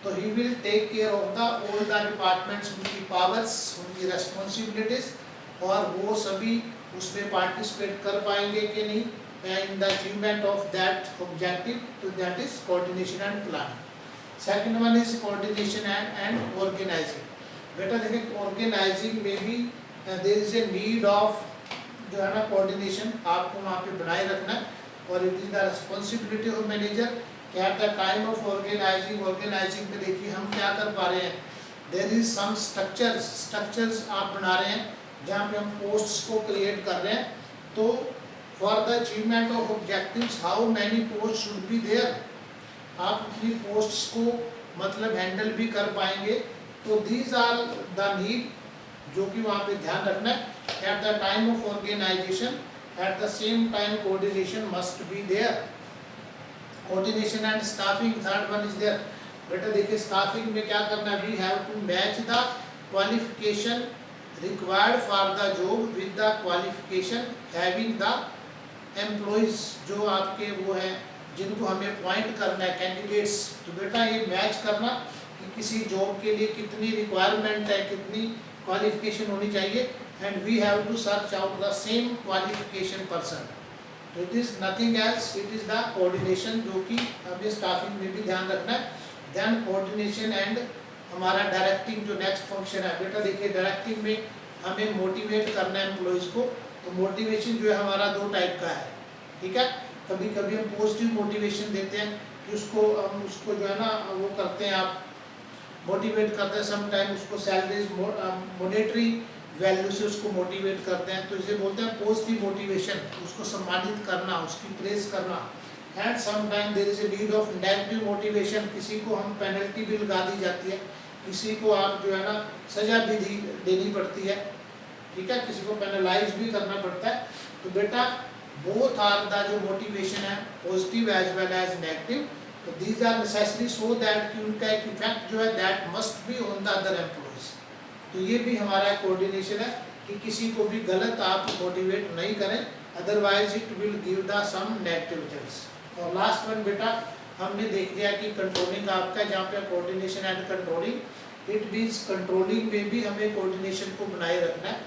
तो he will take care of the all the departments, उनकी पावर्स, उनकी रेस्पॉन्सिबिलिटीज, और वो सभी उसमें पार्टिसिपेट कर पाएंगे कि नहीं in the achievement of that objective. तो that is coordination and planning. Second one is coordination and organizing. बेटा देखिए ऑर्गेनाइजिंग में भी there is a need of जो है ना कोऑर्डिनेशन आपको वहाँ पे बनाए रखना है, और it is the responsibility of manager कि at the time of organizing में देखिए हम क्या कर पा रहे हैं, देयर इज सम स्ट्रक्चर्स आप बना रहे हैं जहाँ पे हम पोस्ट्स को क्रिएट कर रहे हैं। तो for the achievement of objectives how many post should be there, आप अपनी पोस्ट्स को मतलब हैंडल भी कर पाएंगे। तो दीज आर द नीड जो कि वहाँ पे ध्यान रखना है। At the time of organisation at the same time coordination must be there. Coordination and staffing third one is there. बेटा देखिए स्टाफिंग में क्या करना है, we have to match the qualification required for the job with the qualification having the employees जो आपके वो हैं जिनको हमें अपॉइंट करना है कैंडिडेट्स। तो बेटा ये मैच करना कि किसी जॉब के लिए कितनी रिक्वायरमेंट है, कितनी क्वालिफिकेशन होनी चाहिए, and we have to search out the same qualification person. तो it is nothing else, it is the coordination, जो कि हमें स्टाफिंग में भी ध्यान रखना है। देन कोऑर्डिनेशन एंड हमारा डायरेक्टिंग जो नेक्स्ट फंक्शन है बेटा, देखिए डायरेक्टिंग में हमें मोटिवेट करना है एम्प्लॉयज़ को। तो मोटिवेशन जो है हमारा दो टाइप का है, ठीक है। कभी कभी हम पॉजिटिव मोटिवेशन देते हैं कि हम उसको जो है ना वो करते हैं, आप मोटिवेट करते हैं। समटाइम उसको सैलरीज मॉनेटरी वैल्यू से उसको मोटिवेट करते हैं, तो इसे बोलते हैं पॉजिटिव मोटिवेशन, उसको सम्मानित करना, उसकी प्रेज करना। And sometime there is a need of negative motivation, किसी को हम पेनल्टी भी लगा दी जाती है, किसी को आप जो है ना सजा भी देनी पड़ती है, ठीक है, किसी को पेनलाइज भी करना पड़ता है। तो बेटा बोथ आर द जो मोटिवेशन है positive as well as negative, तो these are necessary so that कि उनका एक इफेक्ट जो है that must be on the other employees. तो ये भी हमारा कोऑर्डिनेशन है कि किसी को भी गलत आप मोटिवेट नहीं करें, otherwise it will give the some negative results. और लास्ट वन बेटा हमने देख लिया कि कंट्रोलिंग आपका, जहाँ पे coordination and controlling, it means controlling में भी हमें कोऑर्डिनेशन को बनाए रखना है,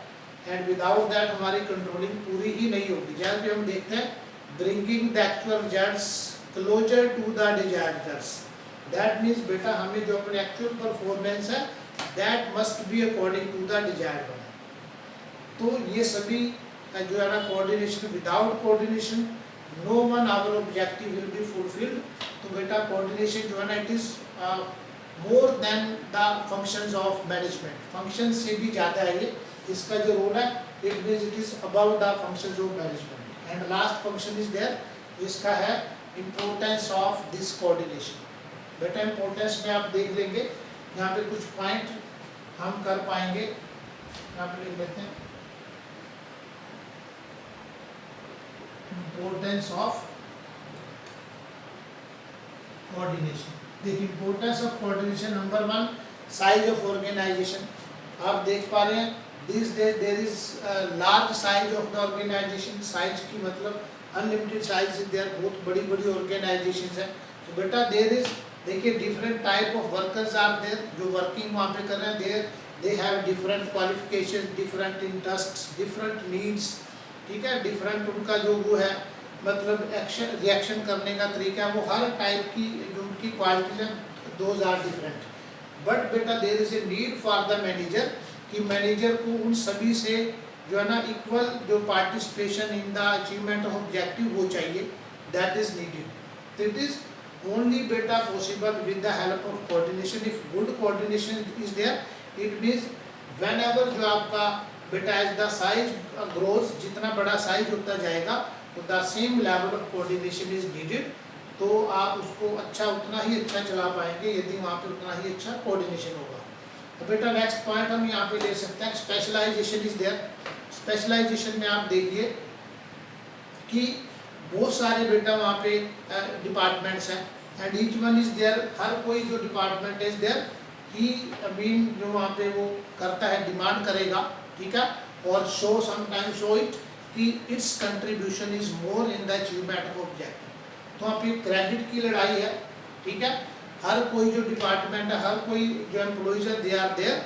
एंड विदाउट दैट हमारी कंट्रोलिंग पूरी ही नहीं होगी। जहाँ पे हम देखते हैं bringing the actual results closer to the desired results, that means बेटा हमें जो अपने एक्चुअल परफॉर्मेंस है that must be according to the desired one. तो ये सभी जो है ना coordination, without coordination no one our objective will be fulfilled. तो बेटा कोऑर्डिनेशन जो है ना it is more than the functions of management, function से भी ज़्यादा है ये, इसका जो रोल है it means it is above the functions of management. And last function is there, इसका है इम्पोर्टेंस ऑफ दिस कोऑर्डिनेशन। बेटा इम्पोर्टेंस में आप देख लेंगे, यहाँ पे कुछ पॉइंट हम कर पाएंगे, यहाँ पे लिख लेते हैं इम्पोर्टेंस ऑफ कोऑर्डिनेशन। देखिए importance of coordination, number one size of organisation. आप देख पा रहे हैं this day there is large size of the organisation, size की मतलब अनलिमिटेड साइज इज देयर, बहुत बड़ी बड़ी ऑर्गेनाइजेशन है। तो बेटा देयर इज, देखिए different type of workers are there, जो वर्किंग वहाँ पे कर रहे हैं, there they have different qualification, different interests, different needs, ठीक है, डिफरेंट उनका जो वो है मतलब एक्शन रिएक्शन करने का तरीका, वो हर टाइप की जो उनकी क्वालिटीज हैं दोज आर डिफरेंट। बट बेटा there is a need for the manager, कि मैनेजर को उन सभी से जो है ना इक्वल जो participation in the achievement of objective वो चाहिए, दैट इज नीडेड। तो इट इज ओनली बेटा possible with the help of coordination. If good coordination is there, it means whenever जो आपका बेटा एज द साइज ग्रोज, जितना बड़ा साइज होता जाएगा तो the same level of coordination is needed. तो आप उसको अच्छा उतना ही अच्छा चला पाएंगे यदि वहाँ पे उतना ही अच्छा कोऑर्डिनेशन होगा। तो बेटा नेक्स्ट पॉइंट हम यहाँ पे ले सकते हैं स्पेशलाइजेशन इज देयर। स्पेशलाइजेशन में आप देखिए कि बहुत सारे बेटा वहाँ पे डिपार्टमेंट्स हैं, and each one is there, हर कोई जो department is there he mean जो वहाँ पे वो करता है डिमांड करेगा, ठीक है, और शो समटाइम शो इट कि it's contribution is more in the achievement of objective. तो वहाँ पे क्रेडिट की लड़ाई है, ठीक है, हर कोई जो डिपार्टमेंट है, हर कोई जो एम्प्लॉइज है दे आर देयर,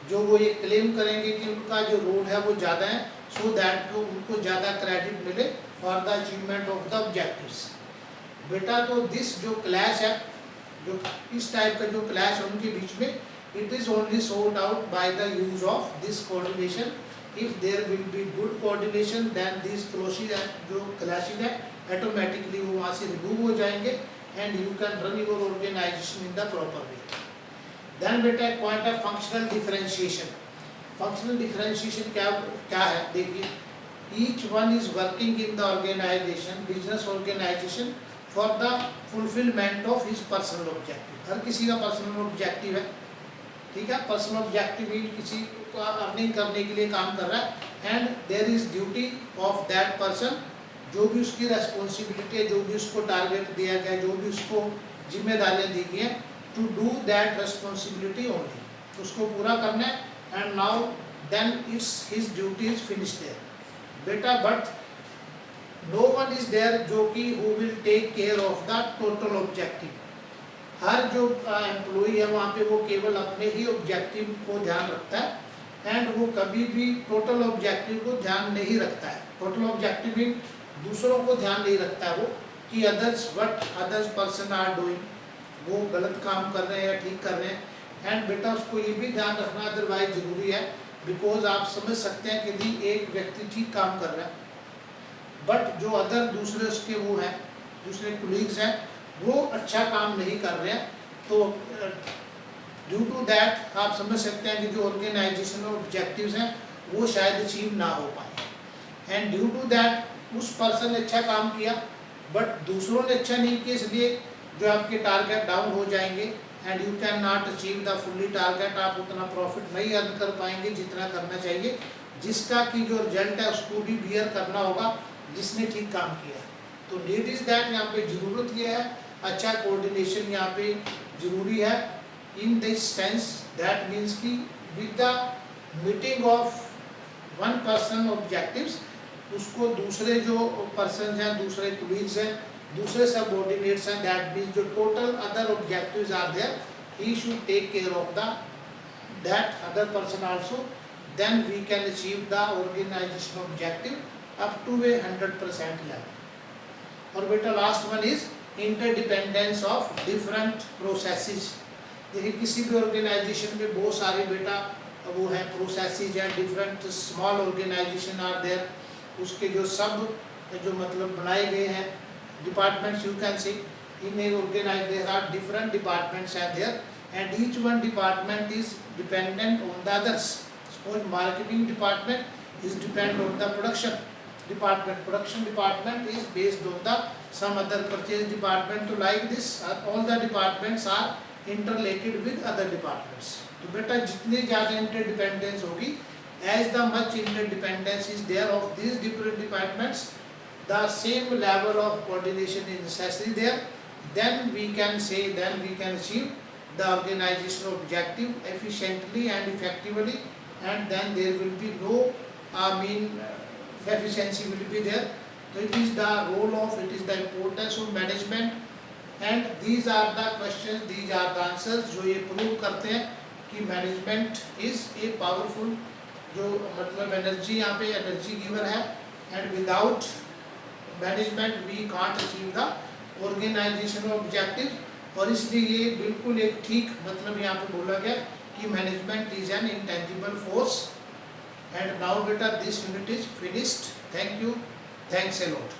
जो वो ये क्लेम करेंगे कि उनका जो रोल है वो ज़्यादा है, सो दैट उनको ज़्यादा क्रेडिट मिले for the achievement of the objectives. बेटा तो दिस जो क्लैश है, जो इस टाइप का जो क्लैश है उनके बीच में, it is only sort out by the use of this coordination. If there will be good coordination then this clashes जो क्लैशेज है ऑटोमेटिकली वो वहाँ से रिमूव हो जाएंगे, and you can run your organisation in the proper way. Then बेटा एक पॉइंट है फंक्शनल डिफरेंशिएशन। फंक्शनल डिफरेंशिएशन क्या है, देखिए each one is working in the organization, business organization for the fulfilment of his personal objective. हर किसी का पर्सनल ऑब्जेक्टिव है, ठीक है, पर्सनल ऑब्जेक्टिव किसी का अर्निंग करने के लिए काम कर रहा है, and there is duty of that person, जो भी उसकी रेस्पॉन्सिबिलिटी है, जो भी उसको टारगेट दिया गया, जो भी उसको जिम्मेदारियां दी गई हैं, to do that responsibility only, उसको पूरा करना है, and now then it's his duty is finish there. बेटा but no one is there जो कि who will take care of the total objective. हर जो एम्प्लॉई है वहाँ पे वो केवल अपने ही ऑब्जेक्टिव को ध्यान रखता है, एंड वो कभी भी टोटल ऑब्जेक्टिव को ध्यान नहीं रखता है। टोटल ऑब्जेक्टिव मीन दूसरों को ध्यान नहीं रखता है वो, कि others what others person are doing, वो गलत काम कर रहे हैं या ठीक कर रहे हैं। एंड बेटा उसको ये भी ध्यान रखना अदरवाइज जरूरी है, बिकॉज आप समझ सकते हैं कि यदि एक व्यक्ति ठीक काम कर रहा है बट जो अदर दूसरे उसके वो हैं, दूसरे कोलीग्स हैं, वो अच्छा काम नहीं कर रहे हैं, तो ड्यू टू दैट आप समझ सकते हैं कि जो ऑर्गेनाइजेशन ऑब्जेक्टिव्स हैं वो शायद अचीव ना हो पाए। एंड ड्यू टू दैट उस पर्सन ने अच्छा काम किया बट दूसरों ने अच्छा नहीं किया, इसलिए जो आपके टारगेट डाउन हो जाएंगे and you can not achieve the fully target. आप उतना प्रॉफिट नहीं अर्न कर पाएंगे जितना करना चाहिए, जिसका कि जो रिजल्ट है उसको भी बियर करना होगा जिसने ठीक काम किया। तो नीड इज दैट, यहाँ पे ज़रूरत ये है अच्छा कोऑर्डिनेशन यहाँ पे ज़रूरी है। In this sense that means कि with the meeting of one person objectives, उसको दूसरे जो पर्सन हैं, दूसरे कोलीग्स हैं, दूसरे सबऑर्डिनेट्स हैं, दैट मीन्स जो total other objectives are there, he should take care of the that other person also, then we can achieve the organisation objective up to a 100% level. और बेटा last one is interdependence of different processes. देखिए किसी भी ऑर्गेनाइजेशन में बहुत सारे बेटा वो है प्रोसेसेस हैं, different small organisation are there, उसके जो सब जो मतलब बनाए गए हैं departments, you can see in a organise there are different departments are there and each one department is dependent on the others. Suppose marketing department is depend on the production department, production department is based on the some other purchase department, to like this all the departments are interrelated with other departments। तो बेटा जितनी ज़्यादा interdependence होगी, as the much interdependence is there of these different departments, the same level of coordination is necessary there, then we can say, then we can achieve the organizational objective efficiently and effectively, and then there will be no efficiency will be there। So it is the role of, it is the importance of management, and these are the questions, these are the answers जो ये प्रूव करते हैं कि मैनेजमेंट इज ए पावरफुल, जो मतलब एनर्जी यहाँ पे एनर्जी गिवर है, and without management we can't achieve the organisation objective. और इसलिए ये बिल्कुल एक ठीक मतलब यहाँ पे बोला गया कि management is an intangible force. And now beta this unit is finished. Thank you. Thanks a lot.